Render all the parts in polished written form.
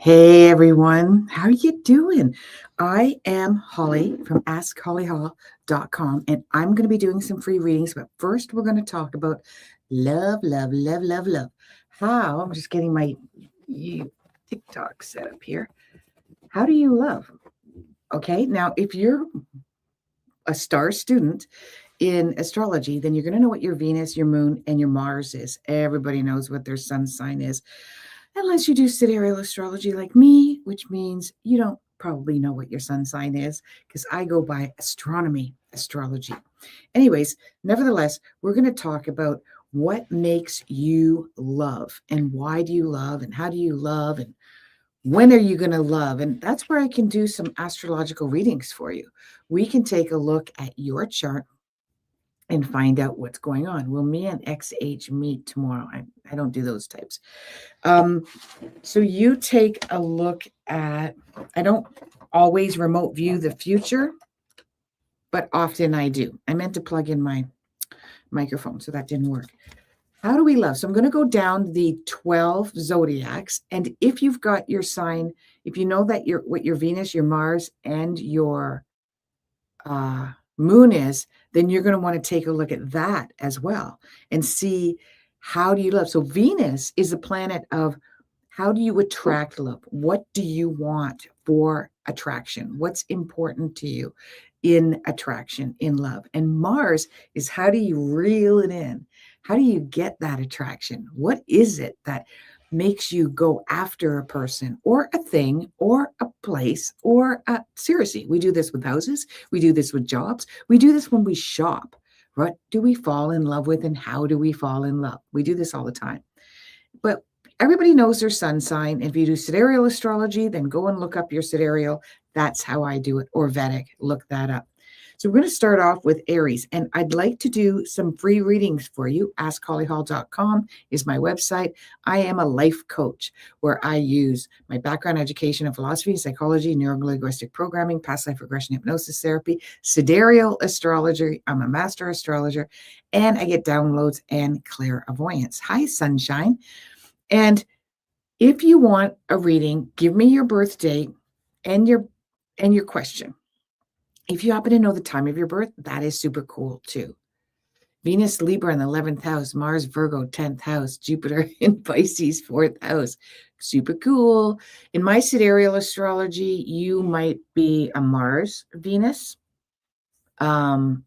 Hey everyone, how are you doing? I am Holly from AskHollyHall.com, and I'm going to be doing some free readings. But first, we're going to talk about love, love, love, love, love. How I'm just getting my TikTok set up here. How do you love? Okay, now if you're a star student in astrology, then you're going to know what your Venus, your moon, and your Mars is. Everybody knows what their sun sign is. Unless you do sidereal astrology like me, which means you don't probably know what your sun sign is, because I go by astronomy, astrology. Anyways, nevertheless, we're going to talk about what makes you love and why do you love and how do you love and when are you going to love? And that's where I can do some astrological readings for you. We can take a look at your chart and find out what's going on. Will me and XH meet tomorrow? I don't do those types. So you take a look at, I don't always remote view the future, but often I do. I meant to plug in my microphone, so that didn't work. How do we love? So I'm going to go down the 12 zodiacs. And if you've got your sign, if you know that what your Venus, your Mars, and your moon is, then you're going to want to take a look at that as well and see how do you love. So Venus is the planet of how do you attract love? What do you want for attraction? What's important to you in attraction, in love? And Mars is how do you reel it in? How do you get that attraction? What is it that makes you go after a person or a thing or a place or seriously, we do this with houses. We do this with jobs. We do this when we shop. What do we fall in love with and how do we fall in love? We do this all the time. But everybody knows their sun sign. If you do sidereal astrology, then go and look up your sidereal. That's how I do it. Or Vedic, look that up. So we're going to start off with Aries, and I'd like to do some free readings for you. AskHollyHall.com is my website. I am a life coach where I use my background education in philosophy, psychology, neuro-linguistic programming, past life regression hypnosis therapy, sidereal astrology. I'm a master astrologer, and I get downloads and clairvoyance. Hi, sunshine. And if you want a reading, give me your birth date and your question. If you happen to know the time of your birth, that is super cool too. Venus Libra in the 11th house, Mars Virgo 10th house, Jupiter in Pisces 4th house. Super cool. In my sidereal astrology, you might be a Mars Venus. But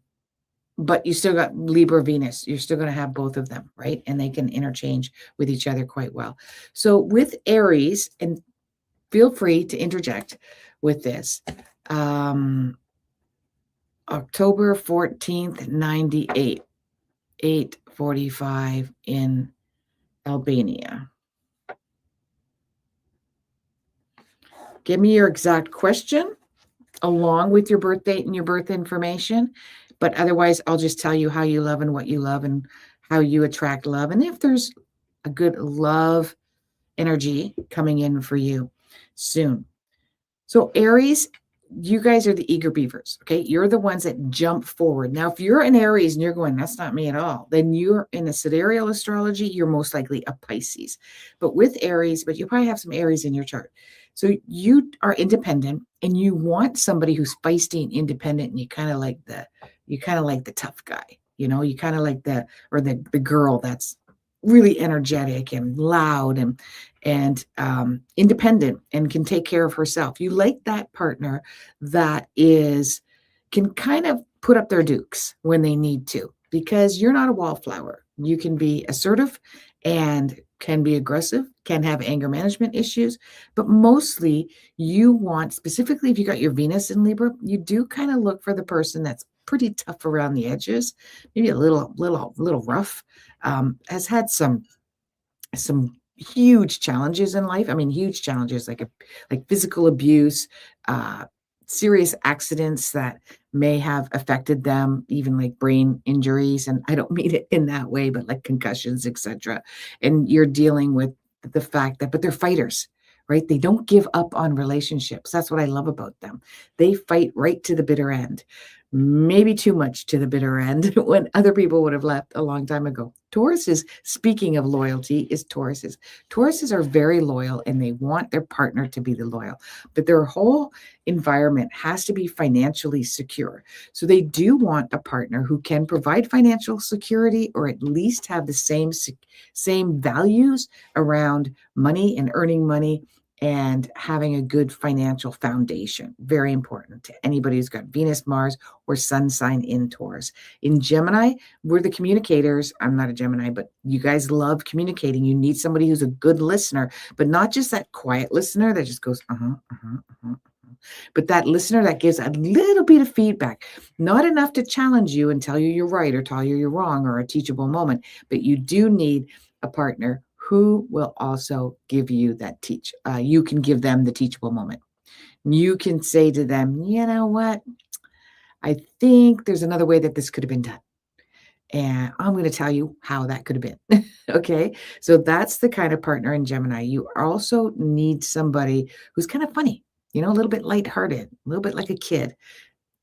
you still got Libra Venus. You're still going to have both of them, right? And they can interchange with each other quite well. So with Aries, and feel free to interject with this, October 14th, 98, 8:45 in Albania. Give me your exact question along with your birth date and your birth information. But otherwise, I'll just tell you how you love and what you love and how you attract love. And if there's a good love energy coming in for you soon. So Aries, you guys are the eager beavers, okay? You're the ones that jump forward. Now, if you're an Aries and you're going, that's not me at all, then you're in a sidereal astrology, you're most likely a Pisces. But with Aries, but you probably have some Aries in your chart. So you are independent and you want somebody who's feisty and independent, and you kind of like the tough guy, you know, you kind of like the girl that's really energetic and loud and independent and can take care of herself. You like that partner that can kind of put up their dukes when they need to, because you're not a wallflower. You can be assertive and can be aggressive, can have anger management issues, but mostly you want, specifically if you got your Venus in Libra, you do kind of look for the person that's pretty tough around the edges, maybe a little rough, has had some huge challenges in life. I mean, huge challenges like physical abuse, serious accidents that may have affected them, even like brain injuries. And I don't mean it in that way, but like concussions, etc. And you're dealing with the fact that, but they're fighters, right? They don't give up on relationships. That's what I love about them. They fight right to the bitter end. maybe too much to the bitter end when other people would have left a long time ago. Tauruses, speaking of loyalty, is Tauruses. Tauruses are very loyal and they want their partner to be the loyal, but their whole environment has to be financially secure. So they do want a partner who can provide financial security or at least have the same values around money and earning money and having a good financial foundation. Very important to anybody who's got Venus, Mars, or Sun sign in Taurus. In Gemini, we're the communicators. I'm not a Gemini, but you guys love communicating. You need somebody who's a good listener, but not just that quiet listener that just goes, but that listener that gives a little bit of feedback, not enough to challenge you and tell you you're right or tell you you're wrong or a teachable moment, but you do need a partner who will also give you that you can give them the teachable moment. You can say to them, you know what? I think there's another way that this could have been done. And I'm going to tell you how that could have been. Okay. So that's the kind of partner in Gemini. You also need somebody who's kind of funny, a little bit lighthearted, a little bit like a kid.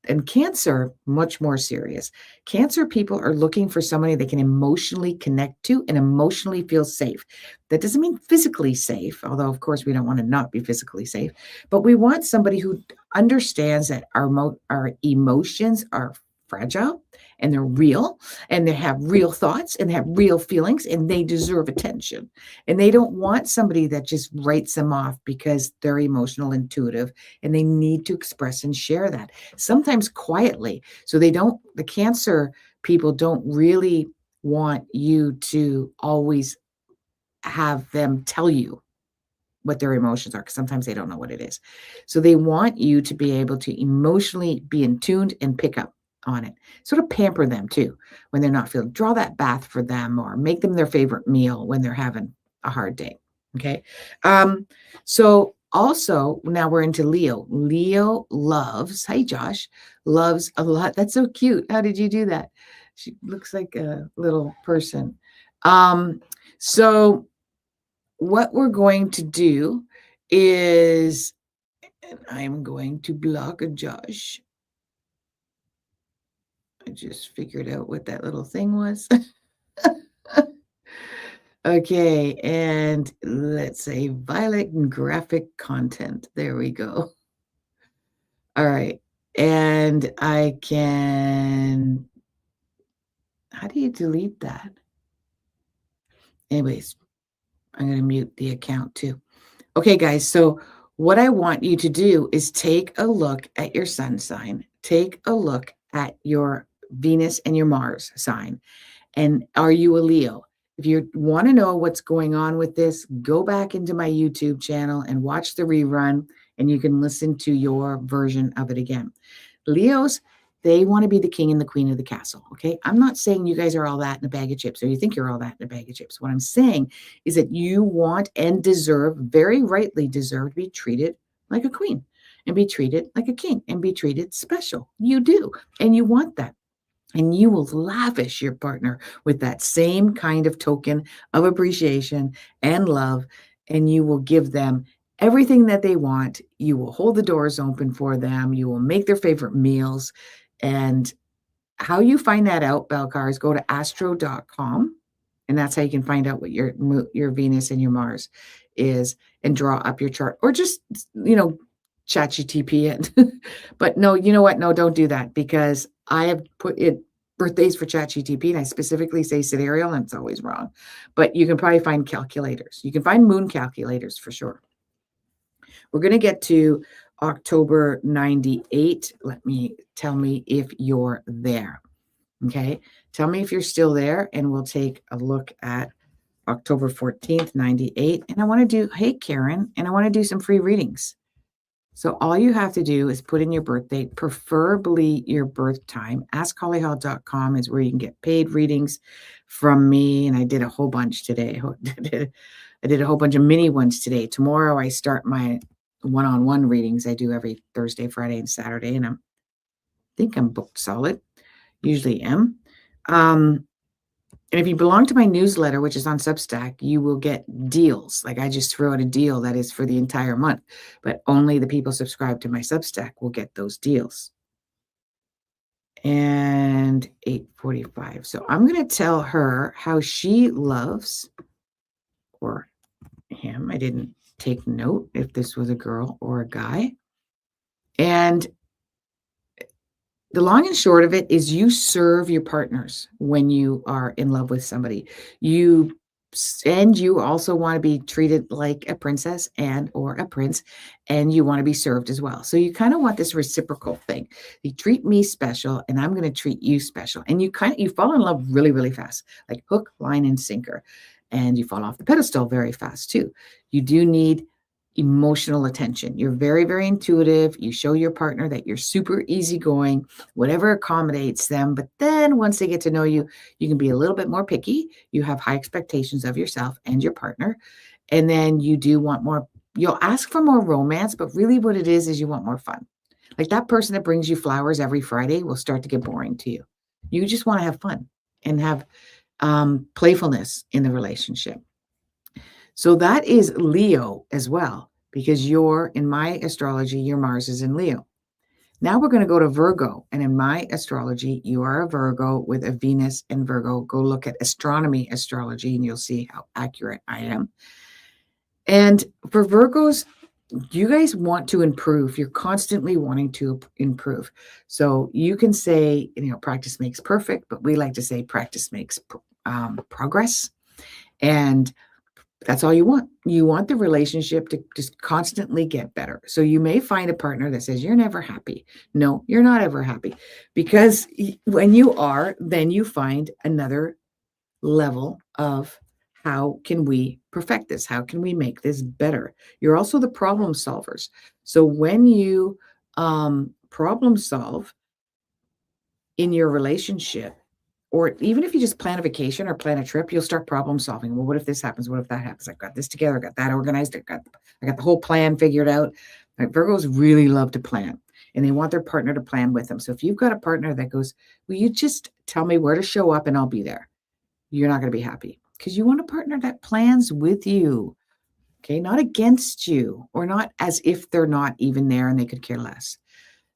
And Cancer, much more serious. Cancer people are looking for somebody they can emotionally connect to and emotionally feel safe. That doesn't mean physically safe, although, of course, we don't want to not be physically safe. But we want somebody who understands that our emotions are fragile and they're real and they have real thoughts and they have real feelings and they deserve attention. And they don't want somebody that just writes them off because they're emotional intuitive and they need to express and share that, sometimes quietly. So the Cancer people don't really want you to always have them tell you what their emotions are, because sometimes they don't know what it is. So they want you to be able to emotionally be in tuned and pick up on it. Sort of pamper them too when they're not feeling. Draw that bath for them or make them their favorite meal when they're having a hard day. Okay. So also now we're into Leo. Leo loves, hi Josh, loves a lot. That's so cute. How did you do that? She looks like a little person. So what we're going to do is, and I'm going to block a Josh. I just figured out what that little thing was. Okay, and let's say Violet graphic content. There we go. All right, and I can, how do you delete that? Anyways, I'm going to mute the account too. Okay, guys, so what I want you to do is take a look at your sun sign, take a look at your Venus and your Mars sign. And are you a Leo? If you want to know what's going on with this, go back into my YouTube channel and watch the rerun, and you can listen to your version of it again. Leos, they want to be the king and the queen of the castle. Okay. I'm not saying you guys are all that in a bag of chips or you think you're all that in a bag of chips. What I'm saying is that you want and deserve, very rightly deserve, to be treated like a queen and be treated like a king and be treated special. You do. And you want that. And you will lavish your partner with that same kind of token of appreciation and love. And you will give them everything that they want. You will hold the doors open for them. You will make their favorite meals. And how you find that out, Belcars, go to astro.com. And that's how you can find out what your Venus and your Mars is and draw up your chart. Or just, ChatGTP it. But no, you know what? No, don't do that, because I have put in birthdays for ChatGTP and I specifically say sidereal and it's always wrong. But you can probably find calculators. You can find moon calculators for sure. We're going to get to October 98. Tell me if you're there. Okay. Tell me if you're still there and we'll take a look at October 14th, 98. And I want to do, hey, Karen, and I want to do some free readings. So all you have to do is put in your birth date, preferably your birth time. AskHollyHall.com is where you can get paid readings from me. And I did a whole bunch today. I did a whole bunch of mini ones today. Tomorrow I start my one-on-one readings. I do every Thursday, Friday, and Saturday. And I think I'm booked solid. Usually am. And if you belong to my newsletter, which is on Substack, you will get deals. Like I just threw out a deal that is for the entire month, but only the people subscribed to my Substack will get those deals. and 8:45. So I'm going to tell her how she loves, or him. I didn't take note if this was a girl or a guy. And the long and short of it is you serve your partners when you are in love with somebody. You also want to be treated like a princess and or a prince, and you want to be served as well. So you kind of want this reciprocal thing. You treat me special and I'm going to treat you special. And you fall in love really, really fast, like hook, line, and sinker. And you fall off the pedestal very fast too. You do need emotional attention. You're very, very intuitive. You show your partner that you're super easygoing, whatever accommodates them. But then once they get to know you, you can be a little bit more picky. You have high expectations of yourself and your partner. And then you do want more, you'll ask for more romance, but really what it is you want more fun. Like that person that brings you flowers every Friday will start to get boring to you. You just want to have fun and have playfulness in the relationship. So that is Leo as well, because in my astrology, your Mars is in Leo. Now we're going to go to Virgo. And in my astrology, you are a Virgo with a Venus in Virgo. Go look at astronomy astrology and you'll see how accurate I am. And for Virgos, you guys want to improve. You're constantly wanting to improve. So you can say, practice makes perfect, but we like to say practice makes progress. And that's all you want. You want the relationship to just constantly get better. So you may find a partner that says, you're never happy. No, you're not ever happy. Because when you are, then you find another level of how can we perfect this? How can we make this better? You're also the problem solvers. So when you problem solve in your relationship, or even if you just plan a vacation or plan a trip, you'll start problem solving. Well, what if this happens? What if that happens? I've got this together. I got that organized. I got the whole plan figured out. Like Virgos really love to plan and they want their partner to plan with them. So if you've got a partner that goes, will you just tell me where to show up and I'll be there? You're not going to be happy because you want a partner that plans with you. Okay. Not against you or not as if they're not even there and they could care less.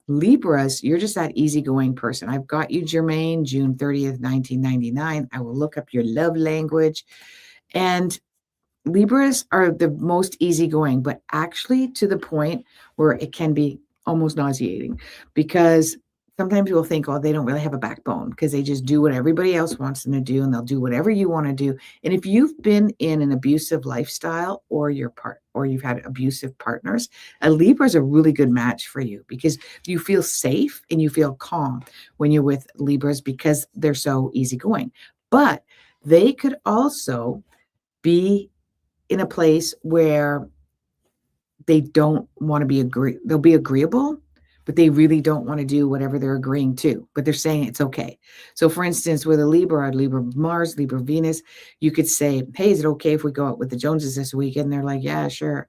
Libras, you're just that easygoing person. I've got you, Jermaine, June 30th, 1999. I will look up your love language. And Libras are the most easygoing, but actually to the point where it can be almost nauseating because sometimes you'll think, oh, they don't really have a backbone because they just do what everybody else wants them to do and they'll do whatever you want to do. And if you've been in an abusive lifestyle or you've had abusive partners, a Libra is a really good match for you because you feel safe and you feel calm when you're with Libras because they're so easygoing. But they could also be in a place where they don't want to they'll be agreeable, but they really don't want to do whatever they're agreeing to, but they're saying it's okay. So for instance, with a Libra Mars, Libra Venus, you could say, hey, is it okay if we go out with the Joneses this weekend? They're like, yeah, sure.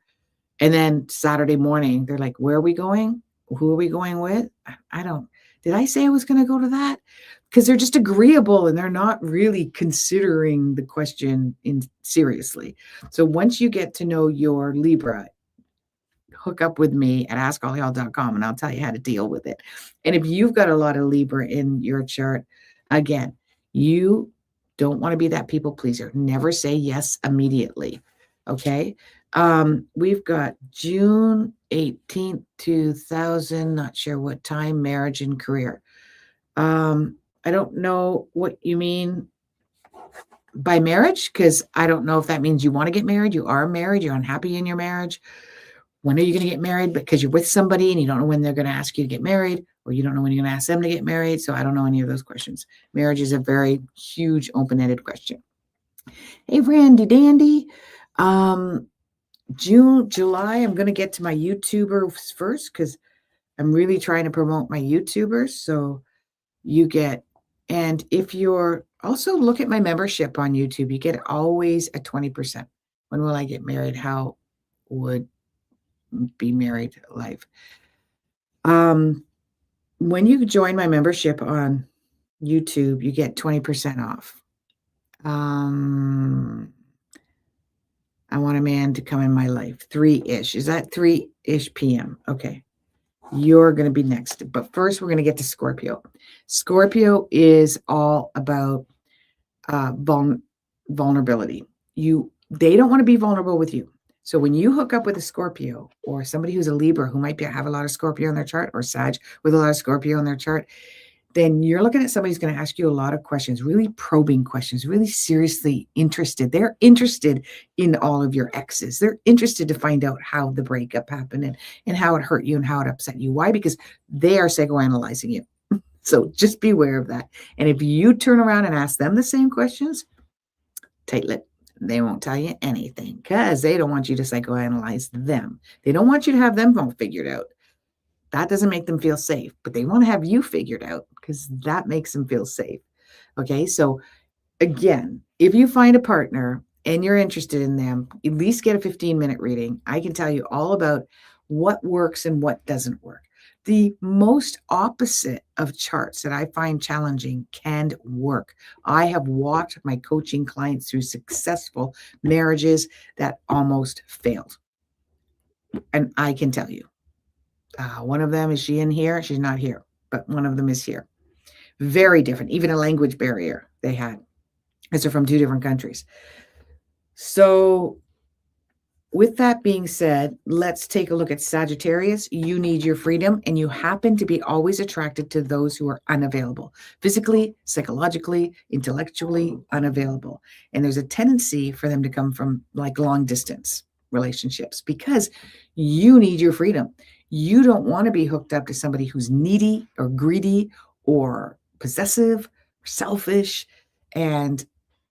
And then Saturday morning, they're like, where are we going? Who are we going with? Did I say I was going to go to that? Because they're just agreeable and they're not really considering the question seriously. So once you get to know your Libra, hook up with me at askhollyhall.com and I'll tell you how to deal with it. And if you've got a lot of Libra in your chart, again, you don't want to be that people pleaser. Never say yes immediately. Okay. We've got June 18th, 2000, not sure what time, marriage and career. I don't know what you mean by marriage, because I don't know if that means you want to get married, you are married, you're unhappy in your marriage. When are you going to get married? Because you're with somebody and you don't know when they're going to ask you to get married, or you don't know when you're going to ask them to get married. So I don't know any of those questions. Marriage is a very huge open-ended question. Hey, Randy Dandy. July, I'm going to get to my YouTubers first because I'm really trying to promote my YouTubers. So and if you're also look at my membership on YouTube, you get always a 20%. When will I get married? How would be married life? When you join my membership on YouTube, you get 20% off. I want a man to come in my life. 3-ish. Is that 3-ish p.m.? Okay. You're going to be next. But first, we're going to get to Scorpio. Scorpio is all about vulnerability. They don't want to be vulnerable with you. So when you hook up with a Scorpio or somebody who's a Libra who might have a lot of Scorpio in their chart, or Sag with a lot of Scorpio in their chart, then you're looking at somebody who's going to ask you a lot of questions, really probing questions, really seriously interested. They're interested in all of your exes. They're interested to find out how the breakup happened and how it hurt you and how it upset you. Why? Because they are psychoanalyzing you. So just be aware of that. And if you turn around and ask them the same questions, tight lip. They won't tell you anything because they don't want you to psychoanalyze them. They don't want you to have them all figured out. That doesn't make them feel safe, but they want to have you figured out because that makes them feel safe. Okay. So again, if you find a partner and you're interested in them, at least get a 15-minute reading. I can tell you all about what works and what doesn't work. The most opposite of charts that I find challenging can work. I have walked my coaching clients through successful marriages that almost failed. And I can tell you, one of them, is she in here? She's not here, but one of them is here. Very different, even a language barrier they had, because they're from two different countries. So with that being said, let's take a look at Sagittarius. You need your freedom, and you happen to be always attracted to those who are unavailable, physically, psychologically, intellectually unavailable. And there's a tendency for them to come from like long distance relationships because you need your freedom. You don't want to be hooked up to somebody who's needy or greedy or possessive or selfish. And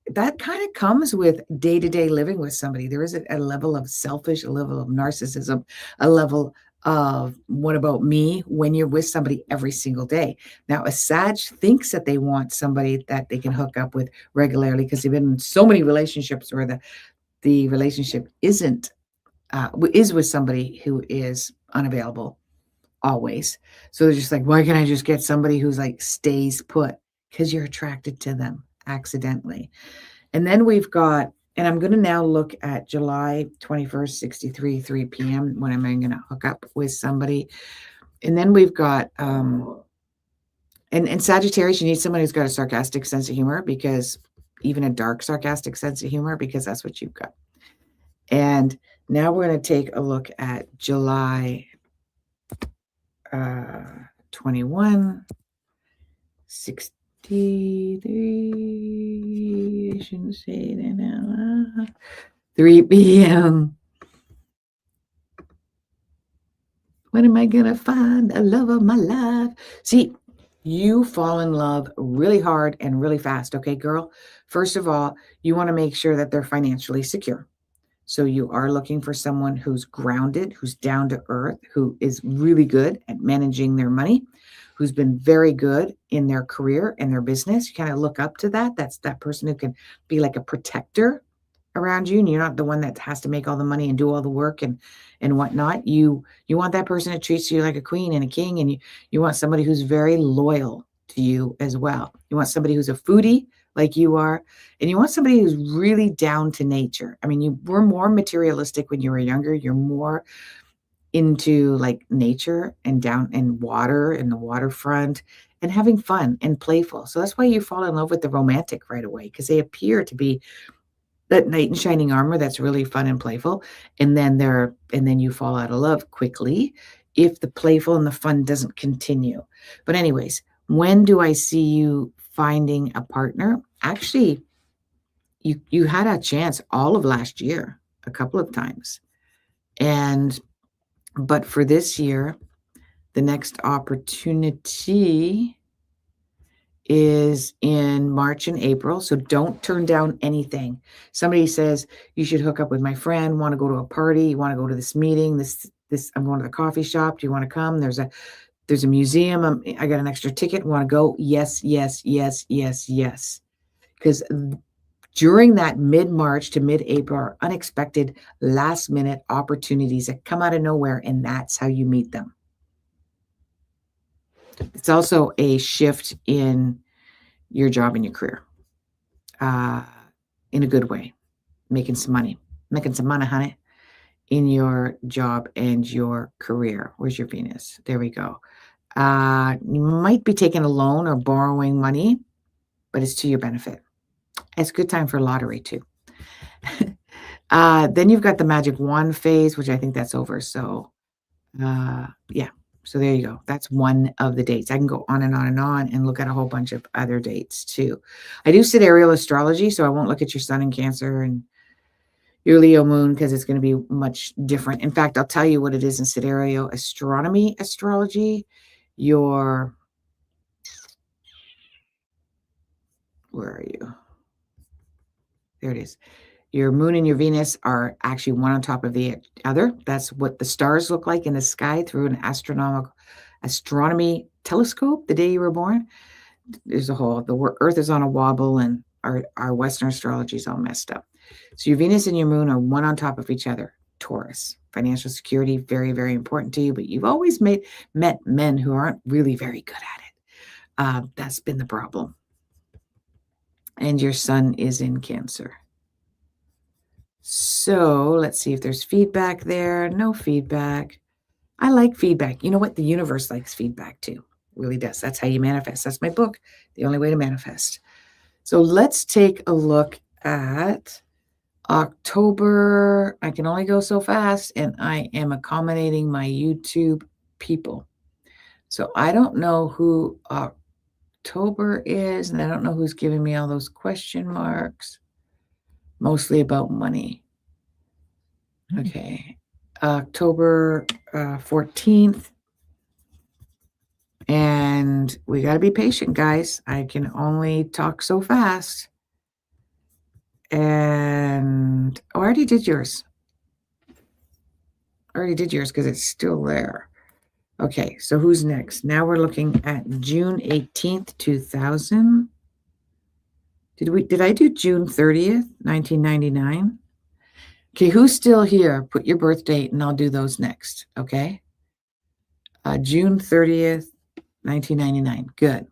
that kind of comes with day-to-day living with somebody. There is a level of selfish, a level of narcissism, a level of what about me when you're with somebody every single day. Now, a Sag thinks that they want somebody that they can hook up with regularly because they've been in so many relationships where the relationship is with somebody who is unavailable always. So they're just like, why can't I just get somebody who's like stays put? Because you're attracted to them accidentally. And then we've got, and I'm going to now look at July 21st, 63, 3 p.m. when I'm going to hook up with somebody. And then we've got, and Sagittarius, you need someone who's got a sarcastic sense of humor, because even a dark sarcastic sense of humor, because that's what you've got. And now we're going to take a look at July 21, 63, I shouldn't say that now, 3 p.m. When am I going to find the love of my life? See, you fall in love really hard and really fast, okay, girl? First of all, you want to make sure that they're financially secure. So you are looking for someone who's grounded, who's down to earth, who is really good at managing their money, who's been very good in their career and their business. You kind of look up to that. That's that person who can be like a protector around you, and you're not the one that has to make all the money and do all the work and whatnot. You want that person that treats you like a queen and a king, and you want somebody who's very loyal to you as well. You want somebody who's a foodie like you are, and you want somebody who's really down to nature. I mean, you were more materialistic when you were younger. You're more into like nature and down and water and the waterfront and having fun and playful. So that's why you fall in love with the romantic right away, because they appear to be that knight in shining armor that's really fun and playful. And then you fall out of love quickly if the playful and the fun doesn't continue. But anyways, when do I see you finding a partner? Actually, you had a chance all of last year, a couple of times. But for this year, the next opportunity is in March and April. So don't turn down anything. Somebody says you should hook up with my friend, want to go to a party, you want to go to this meeting, this I'm going to the coffee shop. Do you want to come? There's a museum. I got an extra ticket. Want to go? Yes, yes, yes, yes, yes. Because during that mid-March to mid-April are unexpected last-minute opportunities that come out of nowhere, and that's how you meet them. It's also a shift in your job and your career in a good way, making some money, honey. in your job and your career. Where's your Venus? There we go. You might be taking a loan or borrowing money, but it's to your benefit. It's a good time for lottery too. Then you've got the magic wand phase, which I think that's over. So, yeah. So there you go. That's one of the dates. I can go on and on and on and look at a whole bunch of other dates too. I do sidereal astrology, so I won't look at your sun in Cancer and your Leo moon because it's going to be much different. In fact, I'll tell you what it is in sidereal astronomy astrology. Your, where are you? There it is. Your moon and your Venus are actually one on top of the other. That's what the stars look like in the sky through an astronomy telescope the day you were born. There's a whole, the Earth is on a wobble and our Western astrology is all messed up. So your Venus and your moon are one on top of each other. Taurus, financial security, very, very important to you, but you've always met men who aren't really very good at it. That's been the problem. And your sun is in Cancer. So let's see if there's feedback there. No feedback. I like feedback. You know what? The universe likes feedback too. Really does. That's how you manifest. That's my book, The Only Way to Manifest. So let's take a look at October. I can only go so fast, and I am accommodating my YouTube people. So I don't know who October is, and I don't know who's giving me all those question marks, mostly about money. Okay. October 14th. And we got to be patient, guys. I can only talk so fast. And I already did yours. I already did yours because it's still there. Okay, so who's next? Now we're looking at June 18th, 2000. Did I do June 30th, 1999? Okay, who's still here? Put your birth date and I'll do those next, okay? June 30th, 1999. Good.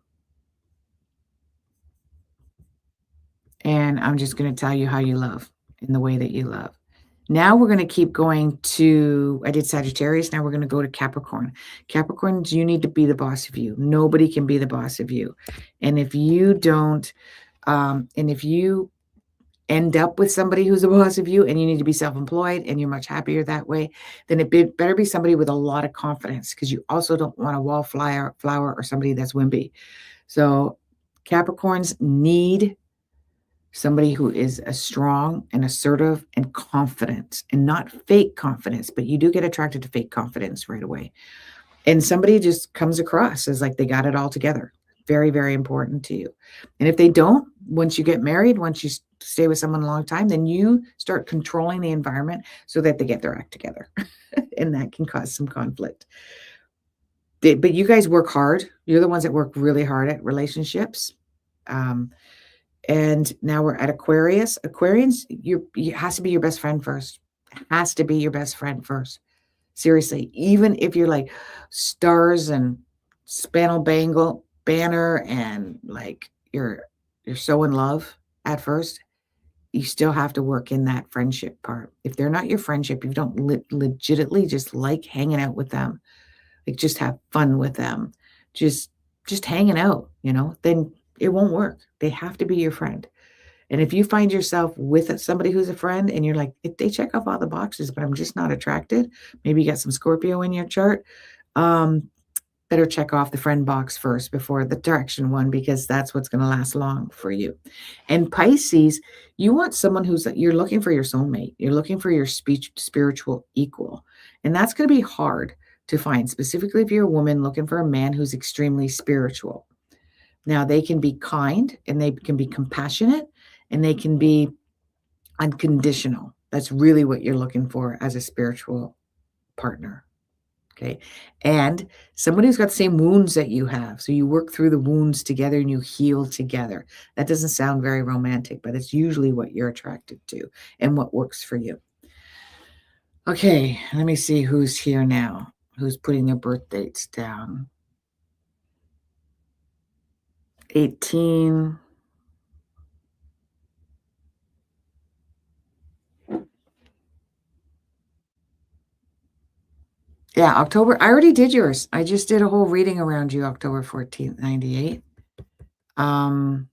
And I'm just going to tell you how you love in the way that you love. Now we're going to keep going to, I did Sagittarius. Now we're going to go to Capricorn. Capricorns, you need to be the boss of you. Nobody can be the boss of you. And if you don't, and if you end up with somebody who's the boss of you and you need to be self-employed and you're much happier that way, then it better be somebody with a lot of confidence because you also don't want a wallflower or somebody that's wimpy. So Capricorns need somebody who is a strong and assertive and confident and not fake confidence, but you do get attracted to fake confidence right away. And somebody just comes across as like they got it all together. Very, very important to you. And if they don't, once you get married, once you stay with someone a long time, then you start controlling the environment so that they get their act together. And that can cause some conflict. But you guys work hard. You're the ones that work really hard at relationships. And now we're at Aquarius. Aquarians, it has to be your best friend first. It has to be your best friend first. Seriously, even if you're like stars and banner and like you're so in love at first, you still have to work in that friendship part. If they're not your friendship, if you don't legitimately just like hanging out with them, like just have fun with them, just hanging out, then it won't work. They have to be your friend. And if you find yourself with somebody who's a friend and you're like, they check off all the boxes, but I'm just not attracted. Maybe you got some Scorpio in your chart. Better check off the friend box first before the direction one, because that's what's going to last long for you. And Pisces, you want someone you're looking for your soulmate. You're looking for your spiritual equal. And that's going to be hard to find, specifically if you're a woman looking for a man who's extremely spiritual. Now, they can be kind and they can be compassionate and they can be unconditional. That's really what you're looking for as a spiritual partner. Okay. And somebody who's got the same wounds that you have. So you work through the wounds together and you heal together. That doesn't sound very romantic, but it's usually what you're attracted to and what works for you. Okay. Let me see who's here now, who's putting their birth dates down. 18. Yeah, October I already did yours. I just did a whole reading around you October 14th, 98. Um,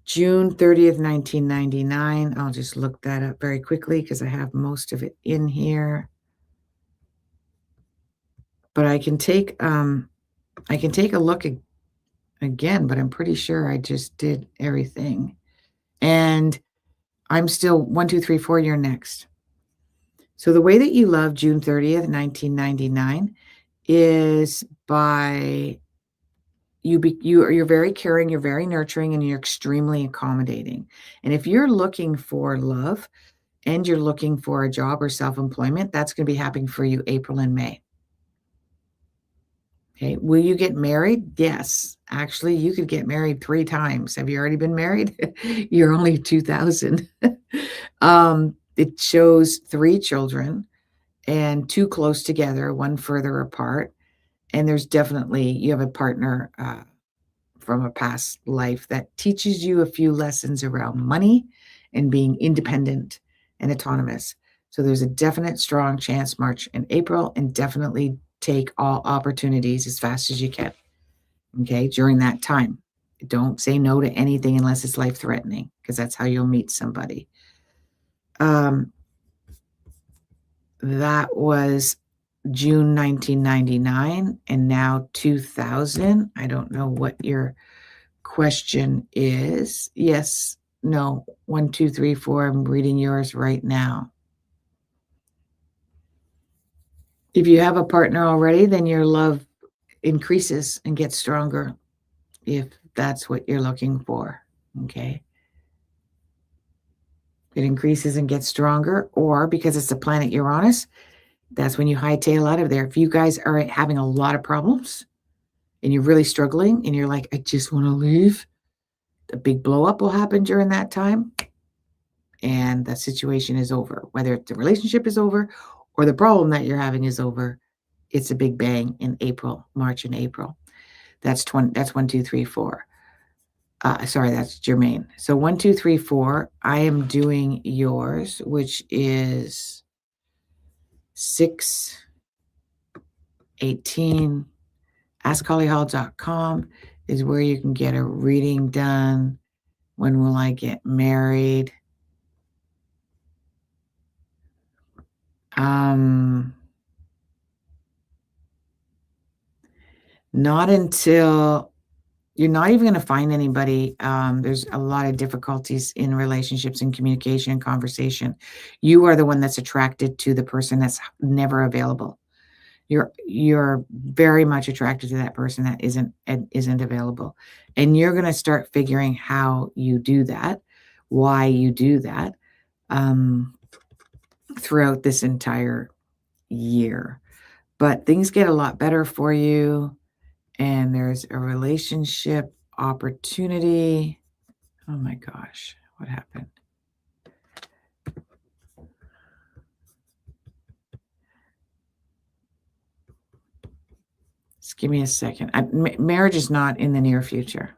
June 30th, 1999. I'll just look that up very quickly because I have most of it in here. But I can take a look again, but I'm pretty sure I just did everything. And I'm still 1, 2, 3, 4, you're next. So the way that you love June 30th, 1999 is by you're very caring, you're very nurturing, and you're extremely accommodating. And if you're looking for love and you're looking for a job or self-employment, that's going to be happening for you April and May. Okay. Will you get married? Yes. Actually, you could get married 3 times. Have you already been married? You're only 2000. It shows 3 children and 2 close together, 1 further apart. And there's definitely you have a partner, from a past life that teaches you a few lessons around money and being independent and autonomous. So there's a definite strong chance March and April, and definitely take all opportunities as fast as you can. Okay, during that time. Don't say no to anything unless it's life threatening, because that's how you'll meet somebody. Um, that was June 1999 and now 2000. I don't know what your question is. Yes, no, 1, 2, 3, 4. I'm reading yours right now. If you have a partner already, then your love increases and gets stronger if that's what you're looking for. Okay. It increases and gets stronger, or because it's the planet Uranus, that's when you hightail out of there. If you guys are having a lot of problems and you're really struggling and you're like, I just want to leave, a big blow up will happen during that time. And that situation is over. Whether the relationship is over or the problem that you're having is over, it's a big bang in April, March and April. That's 20, that's 1, 2, 3, 4. Sorry, that's Jermaine. So 1, 2, 3, 4. I am doing yours, which is 6, 18. AskHollyHall.com is where you can get a reading done. When will I get married? Not until you're not even going to find anybody. There's a lot of difficulties in relationships and communication and conversation. You are the one that's attracted to the person that's never available. You're very much attracted to that person that isn't available. And you're going to start figuring how you do that, why you do that, throughout this entire year. But things get a lot better for you. And there's a relationship opportunity. Oh my gosh, what happened? Just give me a second. Marriage is not in the near future.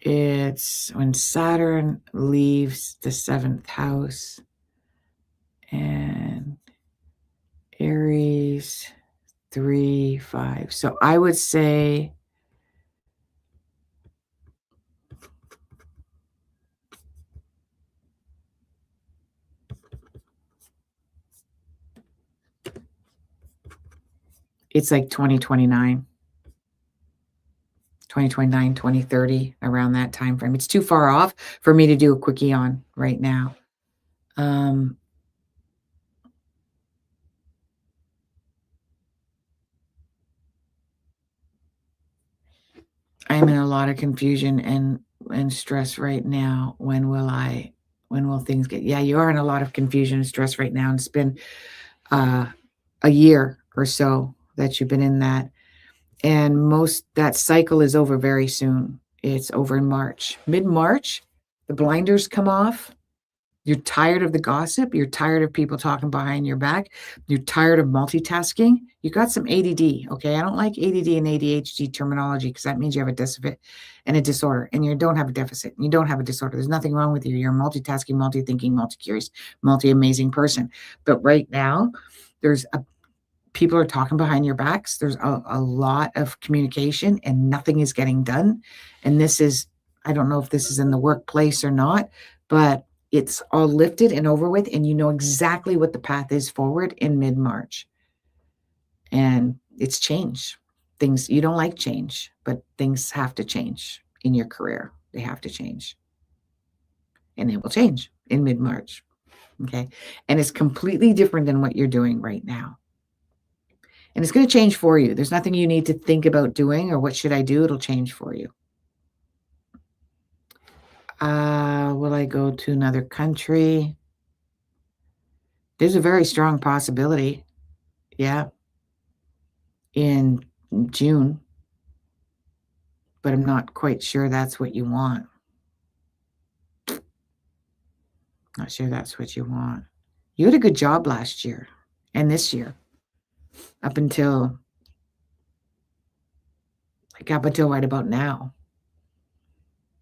It's when Saturn leaves the 7th house and Aries 3, 5. So I would say it's like 2029. 2029, 2030, around that time frame. It's too far off for me to do a quickie on right now. I'm in a lot of confusion and stress right now. When will things get? Yeah, you are in a lot of confusion and stress right now. And it's been a year or so that you've been in that. And that cycle is over very soon. It's over in March. Mid-March, the blinders come off You're tired of the gossip. You're tired of people talking behind your back. You're tired of multitasking. You got some ADD, okay? I don't like ADD and ADHD terminology because that means you have a deficit and a disorder, and you don't have a deficit. And you don't have a disorder. There's nothing wrong with you. You're a multitasking, multi-thinking, multi-curious, multi-amazing person. But right now, there's a people are talking behind your backs. There's a lot of communication and nothing is getting done. And this is, I don't know if this is in the workplace or not, but it's all lifted and over with. And you know exactly what the path is forward in mid-March. And it's change. Things, you don't like change, but things have to change in your career. They have to change. And it will change in mid-March. Okay. And it's completely different than what you're doing right now. And it's going to change for you. There's nothing you need to think about doing or what should I do? It'll change for you. Will I go to another country? There's a very strong possibility. Yeah. In June. But I'm not quite sure that's what you want. Not sure that's what you want. You had a good job last year and this year. Up until right about now.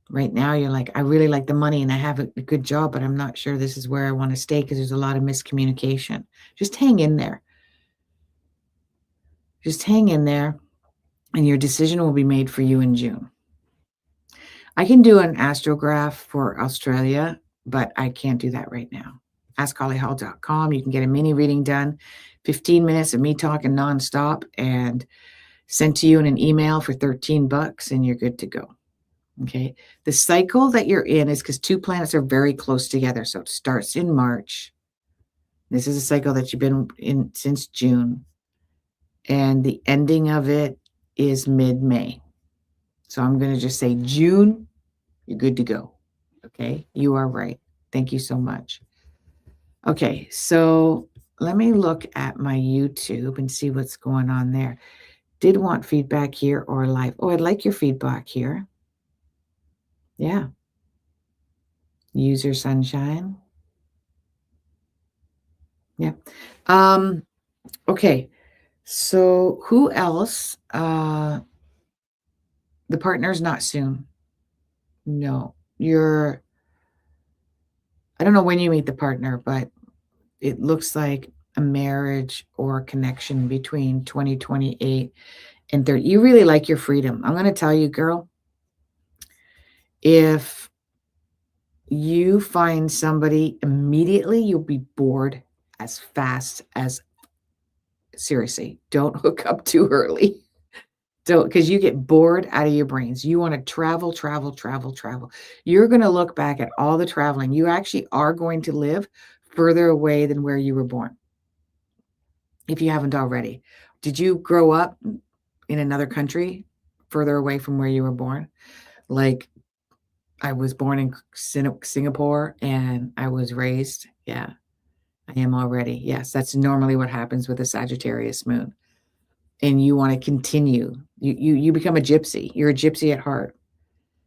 Right now, you're like, I really like the money and I have a good job, but I'm not sure this is where I want to stay because there's a lot of miscommunication. Just hang in there. Just hang in there, and your decision will be made for you in June. I can do an astrograph for Australia, but I can't do that right now. AskHollyHall.com. You can get a mini reading done, 15 minutes of me talking nonstop, and sent to you in an email for $13, and you're good to go. Okay. The cycle that you're in is because two planets are very close together. So it starts in March. This is a cycle that you've been in since June. And the ending of it is mid-May. So I'm going to just say June, you're good to go. Okay. You are right. Thank you so much. Okay. So let me look at my YouTube and see what's going on there. Did want feedback here or live? Oh, I'd like your feedback here. Yeah. User sunshine. Yeah. Okay. So who else? The partner's not soon. No. I don't know when you meet the partner, but it looks like a marriage or a connection between 2028 and 30. You really like your freedom. I'm going to tell you, girl, if you find somebody immediately, you'll be bored as fast as, seriously, don't hook up too early. Don't, because you get bored out of your brains. You want to travel, travel, travel, travel. You're going to look back at all the traveling. You actually are going to live further away than where you were born, if you haven't already. Did you grow up in another country further away from where you were born? Like, I was born in Singapore and I was raised. Yeah, I am already. Yes, that's normally what happens with a Sagittarius moon. And you want to continue. You become a gypsy. You're a gypsy at heart.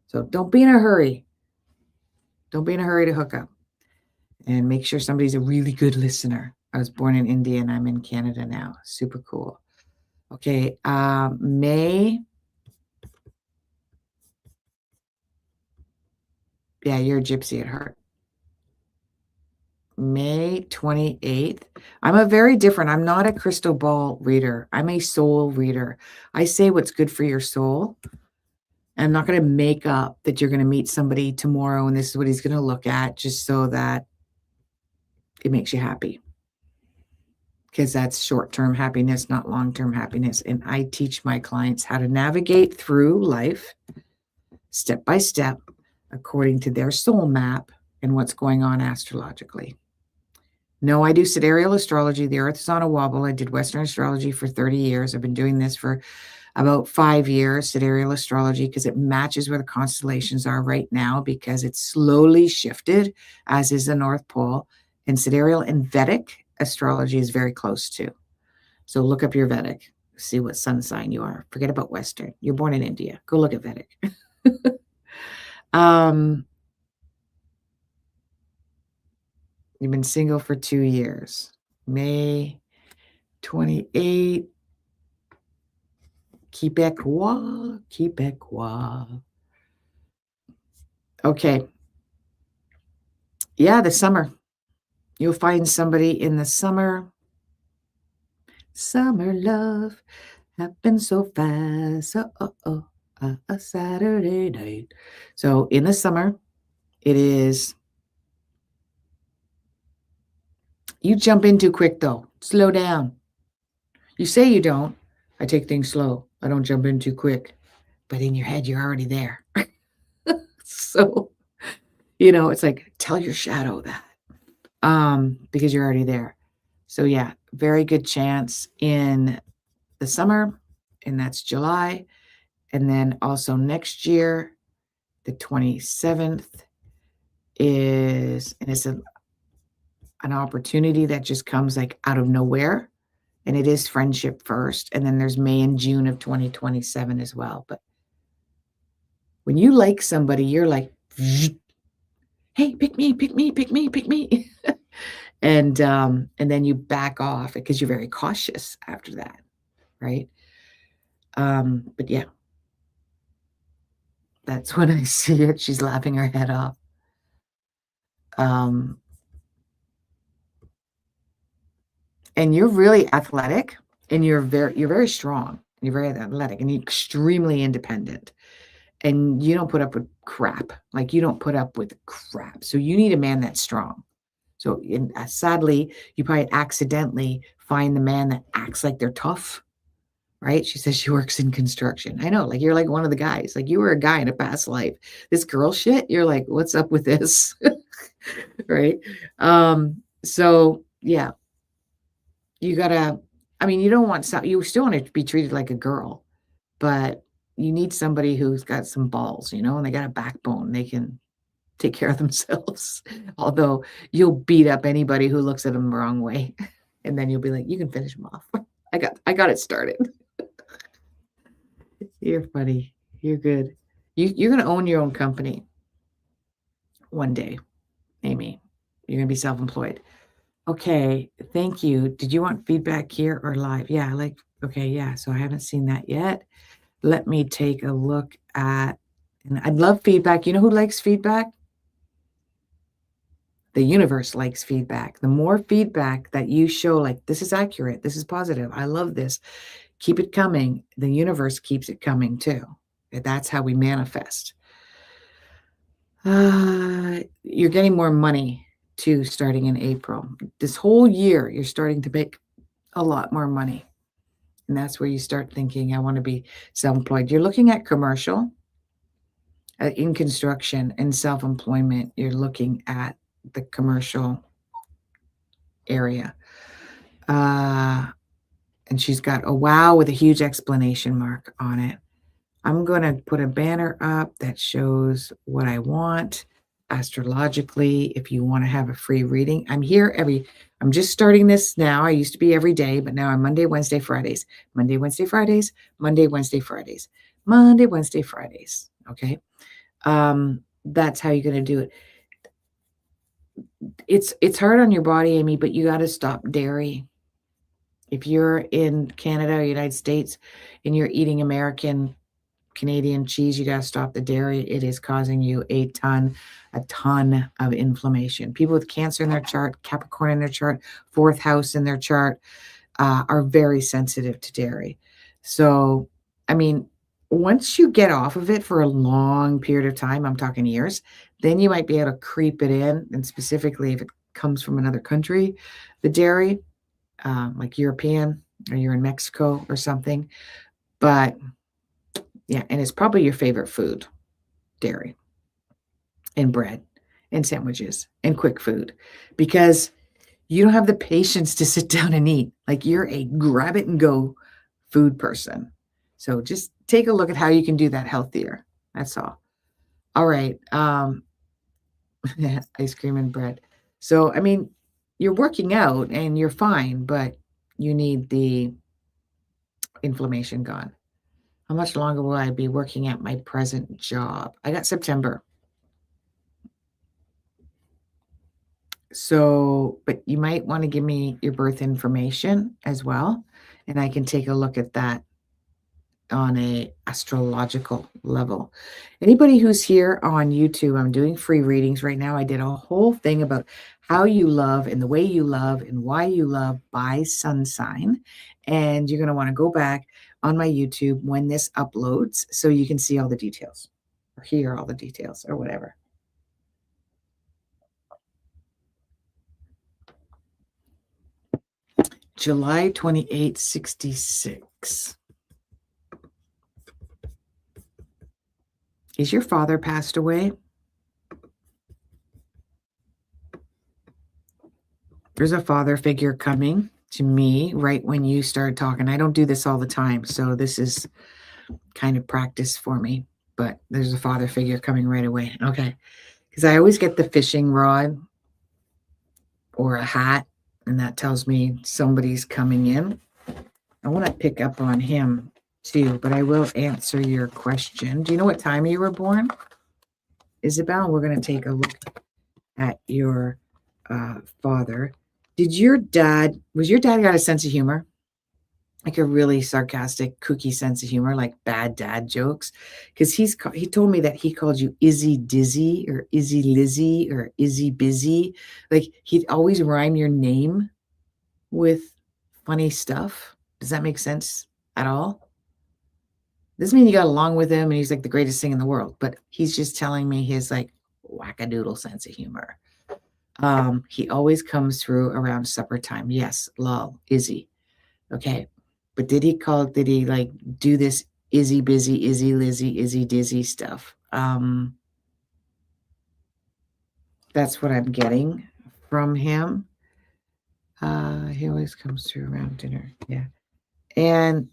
So don't be in a hurry. Don't be in a hurry to hook up. And make sure somebody's a really good listener. I was born in India and I'm in Canada now. Super cool. Okay, May. Yeah, you're a gypsy at heart. May 28th. I'm not a crystal ball reader. I'm a soul reader. I say what's good for your soul. I'm not going to make up that you're going to meet somebody tomorrow and this is what he's going to look at just so that it makes you happy. Because that's short-term happiness, not long-term happiness. And I teach my clients how to navigate through life step by step according to their soul map and what's going on astrologically. No, I do sidereal astrology. The earth is on a wobble. I did Western astrology for 30 years. I've been doing this for about 5 years, sidereal astrology, because it matches where the constellations are right now because it's slowly shifted, as is the North Pole. And sidereal and Vedic astrology is very close to. So look up your Vedic, see what sun sign you are. Forget about Western. You're born in India. Go look at Vedic. You've been single for 2 years. May 28, Quebecois, Quebecois. Okay. Yeah, the summer. You'll find somebody in the summer. Summer love happens so fast. A Saturday night. So in the summer, it is. You jump in too quick though. Slow down. You say you don't. I take things slow. I don't jump in too quick. But in your head, you're already there. So, it's like tell your shadow that. Because you're already there. So yeah, very good chance in the summer, and that's July. And then also next year, the 27th and it's an opportunity that just comes like out of nowhere. And it is friendship first. And then there's May and June of 2027 as well. But when you like somebody, you're like, hey, pick me, pick me, pick me, pick me. And then you back off because you're very cautious after that, right? But yeah, that's when I see it. She's laughing her head off. Um, and you're really athletic, and you're very strong. You're very athletic, and you're extremely independent. And you don't put up with crap. Like you don't put up with crap. So you need a man that's strong. So sadly, you probably accidentally find the man that acts like they're tough, right? She says she works in construction. I know, like you're like one of the guys. Like you were a guy in a past life. This girl shit, you're like, what's up with this? Right? So yeah, you gotta, you don't want you still want to be treated like a girl, but you need somebody who's got some balls, and they got a backbone. They can take care of themselves. Although you'll beat up anybody who looks at them the wrong way. And then you'll be like, you can finish them off. I got it started. You're funny. You're good. You're gonna own your own company one day, Amy. You're gonna be self-employed. Okay, thank you. Did you want feedback here or live? Yeah, okay, yeah. So I haven't seen that yet. Let me take a look at, and I'd love feedback. You know who likes feedback? The universe likes feedback. The more feedback that you show, like, this is accurate, this is positive, I love this, keep it coming, the universe keeps it coming too. That's how we manifest. You're getting more money too starting in April. This whole year, you're starting to make a lot more money. And that's where you start thinking, I want to be self-employed. You're looking at commercial, in construction and self-employment. You're looking at the commercial area. And she's got a wow with a huge exclamation mark on it. I'm going to put a banner up that shows what I want astrologically. If you want to have a free reading, I'm just starting this now. I used to be every day, but now I'm Monday, Wednesday, Fridays, Monday, Wednesday, Fridays, Monday, Wednesday, Fridays, Monday, Wednesday, Fridays. Okay. That's how you're going to do it. It's hard on your body, Amy, but you got to stop dairy. If you're in Canada or United States and you're eating American, Canadian cheese, you got to stop the dairy. It is causing you a ton of inflammation. People with Cancer in their chart, Capricorn in their chart, fourth house in their chart, are very sensitive to dairy. So, once you get off of it for a long period of time, I'm talking years, then you might be able to creep it in. And specifically, if it comes from another country, the dairy, like European, or you're in Mexico or something. But yeah, and it's probably your favorite food, dairy and bread and sandwiches and quick food, because you don't have the patience to sit down and eat. Like you're a grab it and go food person. So just take a look at how you can do that healthier. That's all. All right. Ice cream and bread. So, you're working out and you're fine, but you need the inflammation gone. How much longer will I be working at my present job? I got September. So, but you might want to give me your birth information as well, and I can take a look at that on a astrological level. Anybody who's here on YouTube, I'm doing free readings right now. I did a whole thing about how you love and the way you love and why you love by sun sign. And you're going to want to go back on my YouTube when this uploads so you can see all the details or hear all the details or whatever. July 28, 66. Is your father passed away? There's a father figure coming to me right when you start talking. I don't do this all the time, so this is kind of practice for me, but there's a father figure coming right away. Okay. Because I always get the fishing rod or a hat, and that tells me somebody's coming in. I want to pick up on him too, but I will answer your question. Do you know what time you were born, Isabel? We're going to take a look at your father. Was your dad got a sense of humor? Like a really sarcastic, kooky sense of humor, like bad dad jokes? Because he told me that he called you Izzy Dizzy or Izzy Lizzy or Izzy Busy. Like he'd always rhyme your name with funny stuff. Does that make sense at all? Doesn't mean you got along with him and he's like the greatest thing in the world, but he's just telling me his like wackadoodle sense of humor. He always comes through around supper time. Yes, lol, Izzy. Okay. But did he like do this Izzy busy, Izzy Lizzy, Izzy Dizzy stuff? That's what I'm getting from him. He always comes through around dinner. Yeah. And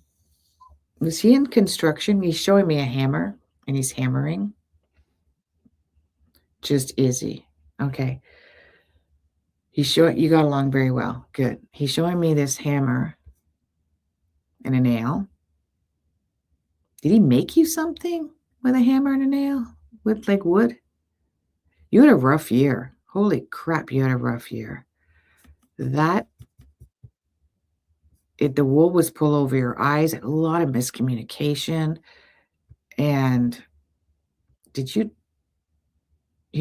was he in construction? He's showing me a hammer and he's hammering. Just Izzy. Okay. You got along very well. Good. He's showing me this hammer and a nail. Did he make you something with a hammer and a nail? With like wood? You had a rough year. Holy crap, you had a rough year. The wool was pulled over your eyes, a lot of miscommunication. And he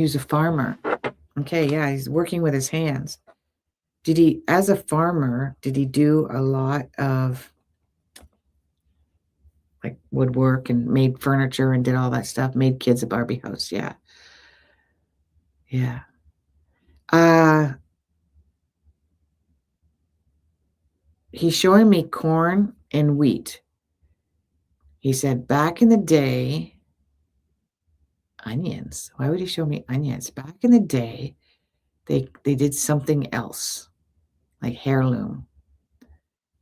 was a farmer. Okay, yeah, he's working with his hands. As a farmer, did he do a lot of like woodwork and made furniture and did all that stuff? Made kids a Barbie house, yeah. Yeah. He's showing me corn and wheat. He said back in the day, onions. Why would he show me onions? Back in the day, they did something else, like heirloom,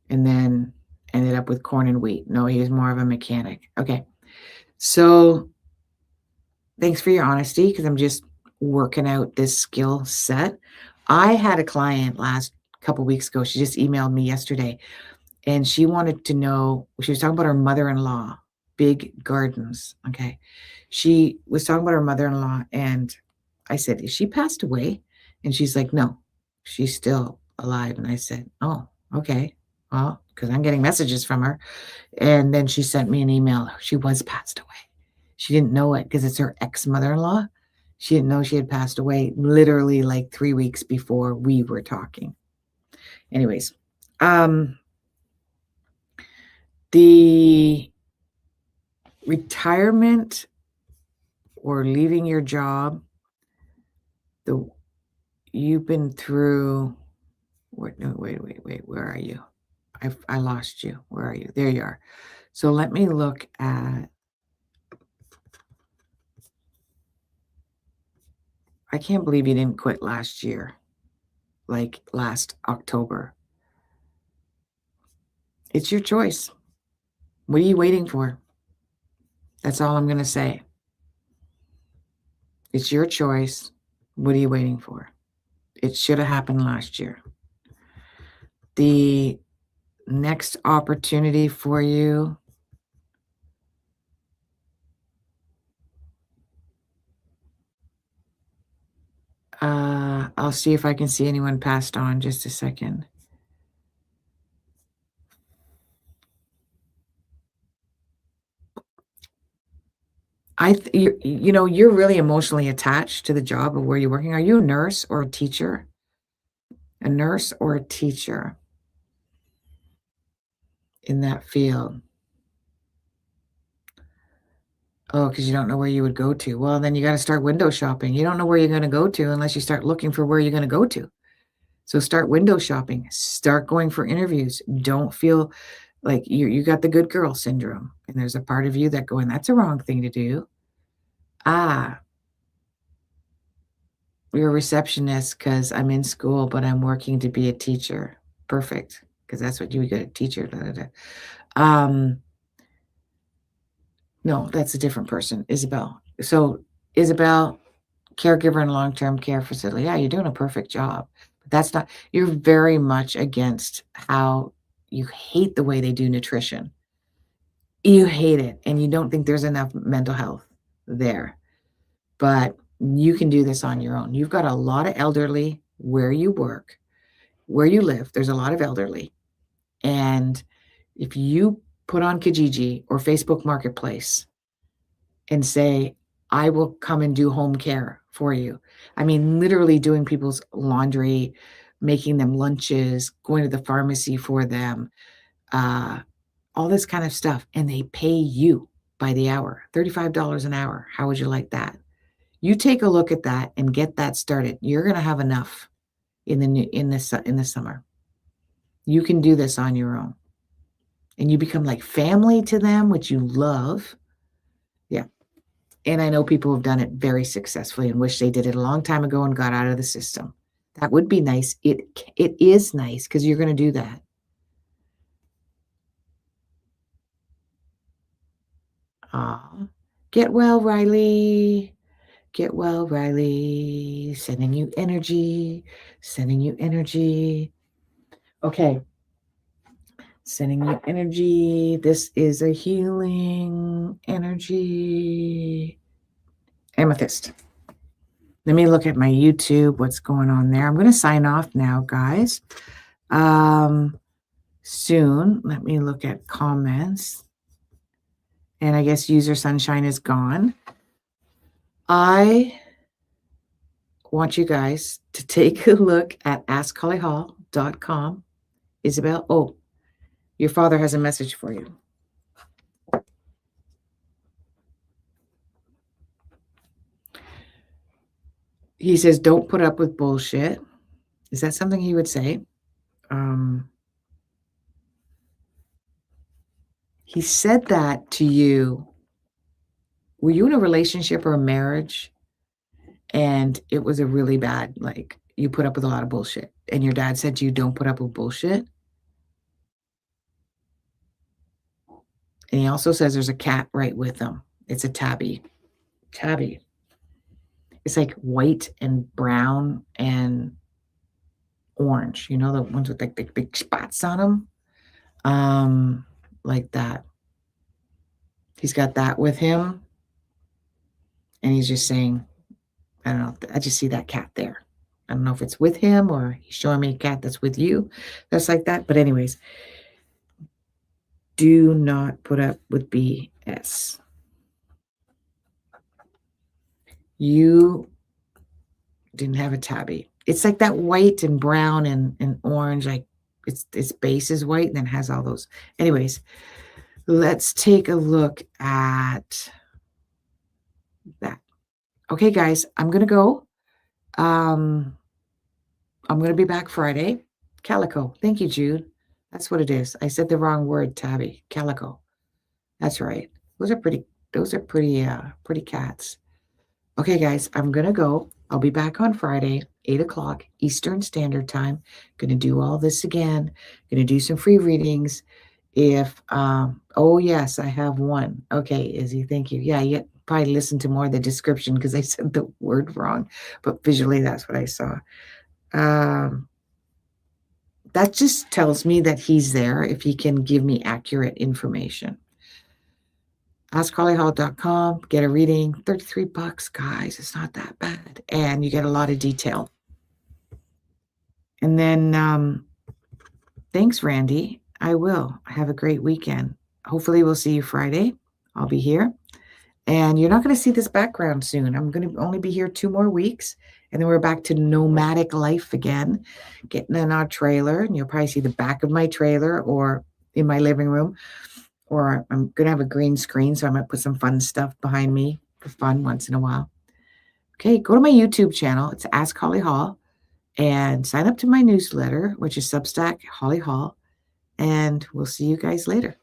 and then ended up with corn and wheat. No, he was more of a mechanic. Okay. So thanks for your honesty, because I'm just working out this skill set. I had a client last couple weeks ago. She just emailed me yesterday, and she wanted to know, she was talking about her mother-in-law, big gardens. Okay. She was talking about her mother-in-law, and I said, is she passed away? And she's like, no, she's still alive. And I said, oh, okay. Well, because I'm getting messages from her. And then she sent me an email. She was passed away. She didn't know it because it's her ex-mother-in-law. She didn't know she had passed away literally like 3 weeks before we were talking. Anyways, the retirement or leaving your job, you've been through. Wait, where are you? I lost you. Where are you? There you are. So let me look at. I can't believe you didn't quit last year, like last October. It's your choice. What are you waiting for? That's all I'm going to say. It's your choice. What are you waiting for? It should have happened last year. The next opportunity for you I'll see if I can see anyone passed on. Just a second. You're really emotionally attached to the job of where you're working. Are you a nurse or a teacher? A nurse or a teacher in that field? Oh, because you don't know where you would go to. Well, then you gotta start window shopping. You don't know where you're gonna go to unless you start looking for where you're gonna go to. So start window shopping. Start going for interviews. Don't feel like you got the good girl syndrome, and there's a part of you that going, "That's a wrong thing to do." Ah, you're a receptionist because 'cause I'm in school, but I'm working to be a teacher. Perfect, because that's what you get, a teacher, da, da, da. Um, no, that's a different person, Isabel. So, Isabel, caregiver in long-term care facility. Yeah, you're doing a perfect job. But that's not you're very much against how you hate the way they do nutrition. You hate it, and you don't think there's enough mental health there. But you can do this on your own. You've got a lot of elderly where you work, where you live, there's a lot of elderly. And if you put on Kijiji or Facebook Marketplace and say, "I will come and do home care for you." I mean, literally doing people's laundry, making them lunches, going to the pharmacy for them, uh, all this kind of stuff, and they pay you by the hour, $35 an hour. How would you like that? You take a look at that and get that started. You're gonna have enough in the summer. You can do this on your own, and you become like family to them, which you love. Yeah. And I know people have done it very successfully and wish they did it a long time ago and got out of the system. That would be nice. It is nice because 'cause you're gonna do that. Aw. Get well, Riley. Get well, Riley. Sending you energy, sending you energy. Okay, sending you energy. This is a healing energy. Amethyst. Let me look at my YouTube, what's going on there. I'm gonna sign off now, guys. Um, soon. Let me look at comments. And I guess user sunshine is gone. I want you guys to take a look at askhollyhall.com. Isabel, oh, your father has a message for you. He says, don't put up with bullshit. Is that something he would say? Um, he said that to you. Were you in a relationship or a marriage and it was a really bad, like, you put up with a lot of bullshit, and your dad said to you, "Don't put up with bullshit"? And he also says there's a cat right with them. It's a tabby. Tabby. It's like white and brown and orange, you know, the ones with, like, the big spots on them. Like that. He's got that with him, and he's just saying, I don't know, I just see that cat there. I don't know if it's with him or he's showing me a cat that's with you that's like that, but anyways, do not put up with BS. You didn't have a tabby. It's like that white and brown and orange, like its base is white and then has all those. Anyways, let's take a look at that. Okay, guys, I'm gonna go. Um, I'm gonna be back Friday. Calico. Thank you, Jude. That's what it is. I said the wrong word, tabby. Calico. That's right. Those are pretty cats. Okay, guys, I'm gonna go. I'll be back on Friday, 8 o'clock Eastern Standard Time. Gonna do all this again. Gonna do some free readings. If oh yes, I have one. Okay, Izzy, thank you. Yeah, you probably listened to more of the description because I said the word wrong, but visually that's what I saw. Um, that just tells me that he's there if he can give me accurate information. AskHollyHall.com, get a reading, $33, guys. It's not that bad. And you get a lot of detail. And then, thanks, Randy. I will. Have a great weekend. Hopefully, we'll see you Friday. I'll be here. And you're not going to see this background soon. I'm going to only be here 2 more weeks. And then we're back to nomadic life again, getting in our trailer. And you'll probably see the back of my trailer or in my living room. Or I'm going to have a green screen, so I might put some fun stuff behind me for fun once in a while. Okay, go to my YouTube channel. It's Ask Holly Hall. And sign up to my newsletter, which is Substack Holly Hall. And we'll see you guys later.